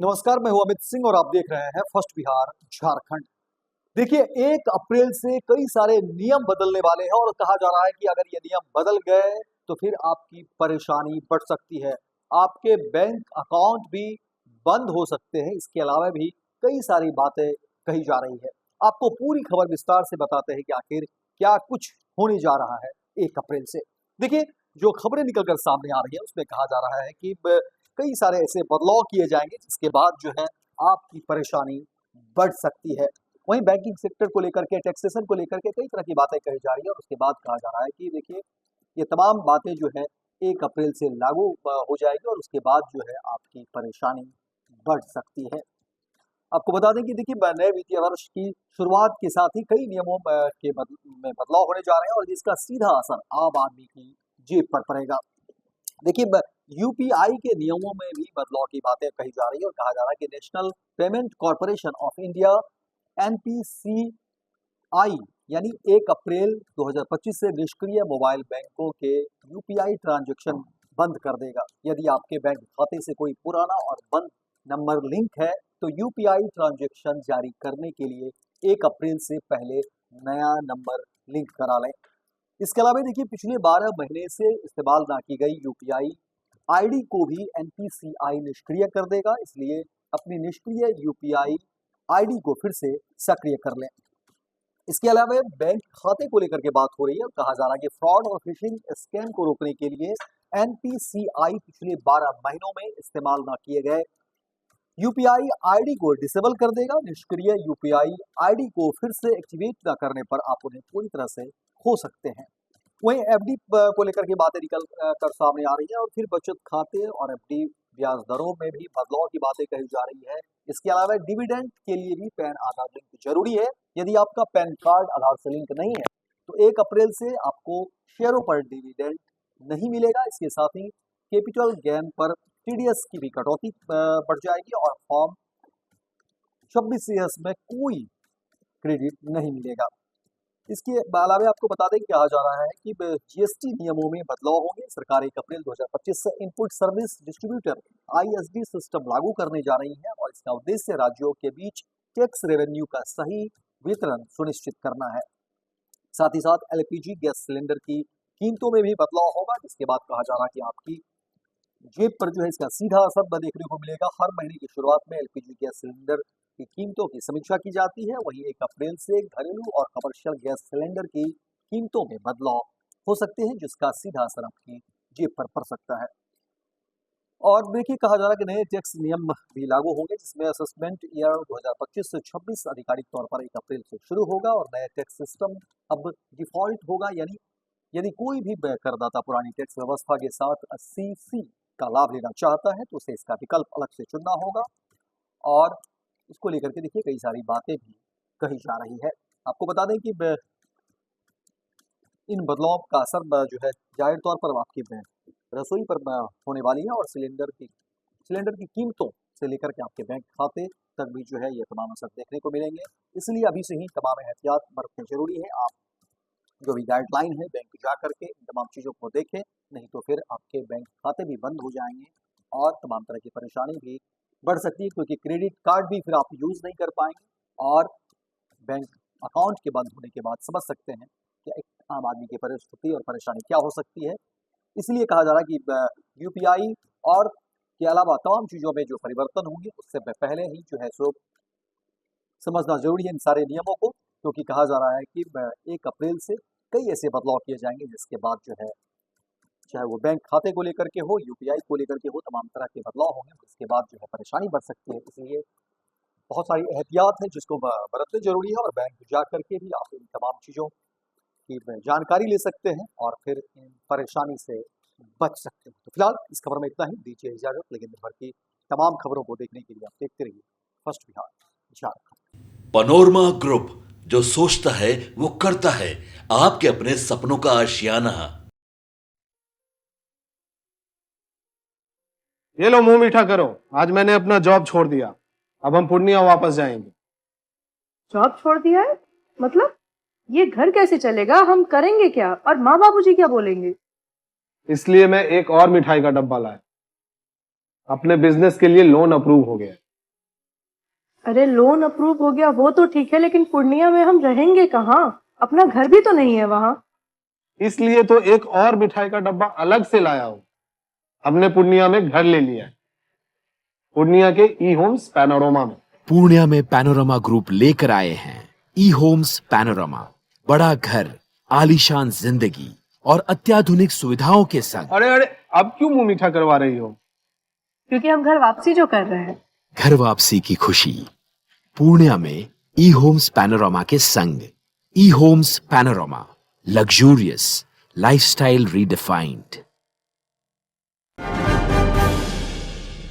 नमस्कार, मैं हूं अमित सिंह और आप देख रहे हैं फर्स्ट बिहार झारखंड। देखिए, 1 अप्रैल से कई सारे नियम बदलने वाले हैं और कहा जा रहा है कि अगर ये नियम बदल गए तो फिर आपकी परेशानी बढ़ सकती है। आपके बैंक अकाउंट भी बंद हो सकते हैं। इसके अलावा भी कई सारी बातें कही जा रही है। आपको पूरी खबर विस्तार से बताते हैं कि आखिर क्या कुछ होने जा रहा है 1 अप्रैल से। देखिए, जो खबरें निकल कर सामने आ रही है उसमें कहा जा रहा है कि कई सारे ऐसे बदलाव किए जाएंगे जिसके बाद जो है आपकी परेशानी बढ़ सकती है। वहीं बैंकिंग सेक्टर को लेकर के, टैक्सेशन को लेकर के कई तरह की बातें कही जा रही है और उसके बाद कहा जा रहा है कि देखिए, ये तमाम बातें जो है 1 अप्रैल से लागू हो जाएगी और उसके बाद जो है आपकी परेशानी बढ़ सकती है। आपको बता दें कि देखिए, नए वित्तीय वर्ष की शुरुआत के साथ ही कई नियमों में बदलाव होने जा रहे हैं और जिसका सीधा असर आम आदमी की जेब पर पड़ेगा। देखिए, यूपीआई के नियमों में भी बदलाव की बातें कही जा रही है और कहा जा रहा है कि national payment corporation of India NPCI यानी 1 अप्रैल 2025 से निष्क्रिय मोबाइल बैंकों के यूपीआई ट्रांजैक्शन बंद कर देगा। यदि आपके बैंक खाते से कोई पुराना और बंद नंबर लिंक है तो यूपीआई ट्रांजैक्शन जारी करने के लिए 1 अप्रैल से पहले नया नंबर लिंक करा लें। इसके अलावा देखिए, पिछले 12 महीने से इस्तेमाल ना की गई यूपीआई आईडी को भी एनपीसीआई निष्क्रिय कर देगा, इसलिए अपनी निष्क्रिय यूपीआई आईडी को फिर से सक्रिय कर लें। इसके अलावा बैंक खाते को लेकर के बात हो रही है और कहा जा रहा है कि फ्रॉड और फिशिंग स्कैम को रोकने के लिए एनपीसीआई पिछले 12 महीनों में इस्तेमाल ना किए गए यूपीआई आईडी को डिसेबल कर देगा। निष्क्रिय यूपीआई आईडी को फिर से एक्टिवेट न करने पर आप उन्हें पूरी तरह से खो सकते हैं। वहीं एफडी को लेकर के बातें निकल कर सामने आ रही है और फिर बचत खाते और एफडी ब्याज दरों में भी बदलाव की बातें कही जा रही है। इसके अलावा डिविडेंड के लिए भी पैन आधार लिंक जरूरी है। यदि आपका पैन कार्ड आधार से लिंक नहीं है तो 1 अप्रैल से आपको शेयरों पर डिविडेंड नहीं मिलेगा। इसके साथ ही कैपिटल गेन पर टीडीएस की भी कटौती बढ़ जाएगी और फॉर्म 26 में कोई क्रेडिट नहीं मिलेगा। इसके अलावा आपको बता दें, कहा जा रहा है कि जीएसटी नियमों में बदलाव होंगे। सरकार 1 अप्रैल 2025 से input service distributor ISD system लागू करने जा रही है और इसका उद्देश्य राज्यों के बीच टैक्स रेवेन्यू का सही वितरण सुनिश्चित करना है। साथ ही साथ एलपीजी गैस सिलेंडर की कीमतों में भी बदलाव होगा, जिसके बाद कहा जा रहा है कि आपकी जेब पर जो है इसका सीधा असर देखने को मिलेगा। हर महीने की शुरुआत में एलपीजी गैस सिलेंडर की कीमतों की समीक्षा की जाती है। वहीं 1 अप्रैल से घरेलू और कमर्शियल गैस सिलेंडर की कीमतों में बदलाव हो सकते हैं, जिसका सीधा असर आपकी जेब पर पड़ सकता है। और देखिए, कहा जा रहा है कि नए टैक्स नियम भी लागू होंगे, जिसमें असेसमेंट ईयर 2025 से 26 आधिकारिक तौर पर 1 अप्रैल से शुरू होगा और नया टैक्स सिस्टम अब डिफॉल्ट होगा। यानी यदि कोई भी करदाता पुरानी टैक्स व्यवस्था के साथ सीसी का लाभ लेना चाहता है तो उसे इसका विकल्प अलग से चुनना होगा और इसको लेकर के देखिए कई सारी बातें भी कही जा रही है। आपको बता दें कि इन बदलाव का असर जो है जाहिर तौर पर आपकी रसोई पर होने वाली है और सिलेंडर की कीमतों से लेकर के आपके बैंक खाते तक भी जो है ये तमाम असर देखने को मिलेंगे। इसलिए अभी से ही तमाम एहतियात बरतने जरूरी है। आप जो भी गाइडलाइन है बैंक जा करके इन तमाम चीज़ों को देखें, नहीं तो फिर आपके बैंक खाते भी बंद हो जाएंगे और तमाम तरह की परेशानी भी बढ़ सकती है, क्योंकि क्रेडिट कार्ड भी फिर आप यूज़ नहीं कर पाएंगे और बैंक अकाउंट के बंद होने के बाद समझ सकते हैं कि एक आम आदमी की परिस्थिति और परेशानी क्या हो सकती है। इसलिए कहा जा रहा है कि यूपीआई और के अलावा तमाम चीज़ों में जो परिवर्तन होंगे उससे पहले ही जो है सो समझना जरूरी है इन सारे नियमों को, क्योंकि कहा जा रहा है कि 1 अप्रैल से कई ऐसे बदलाव किए जाएंगे जिसके बाद जो है, चाहे वो बैंक खाते को लेकर के हो, यूपीआई को लेकर के हो, तमाम तरह के बदलाव होंगे। जिसके बाद जो है परेशानी बढ़ सकती है। इसलिए बहुत सारी एहतियात है जिसको बरतने जरूरी है और बैंक जा करके भी आप इन तमाम चीज़ों की जानकारी ले सकते हैं और फिर इन परेशानी से बच सकते हैं। तो फिलहाल इस खबर में इतना ही। दीजिए इजाजत, लेकिन दिन भर की तमाम खबरों को देखने के लिए आप देखते रहिए first Bihar Jharkhand. Panorama group, जो सोचता है वो करता है। आपके अपने सपनों का आशियाना। ये लो, मुंह मीठा करो। आज मैंने अपना जॉब छोड़ दिया। अब हम पूर्णिया वापस जाएंगे। जॉब छोड़ दिया है? मतलब ये घर कैसे चलेगा? हम करेंगे क्या? और माँ बाबूजी क्या बोलेंगे? इसलिए मैं एक और मिठाई का डब्बा लाया। अपने बिजनेस के लिए लोन अप्रूव हो गया। अरे लोन अप्रूव हो गया वो तो ठीक है, लेकिन पूर्णिया में हम रहेंगे कहाँ? अपना घर भी तो नहीं है वहाँ। इसलिए तो एक और मिठाई का डब्बा अलग से लाया हूँ। हमने पूर्णिया में घर ले लिया है, पूर्णिया के ई होम्स पैनोरमा में। पूर्णिया में पैनोरमा ग्रुप लेकर आए हैं ई होम्स पैनोरमा, बड़ा घर, आलीशान जिंदगी और अत्याधुनिक सुविधाओं के संग। अरे अरे, अब क्यों मुंह मीठा करवा रही हो? क्योंकि हम घर वापसी जो कर रहे हैं। घर वापसी की खुशी पूर्णिया में ई होम्स पैनोरमा के संग। E homes panorama, luxurious lifestyle redefined.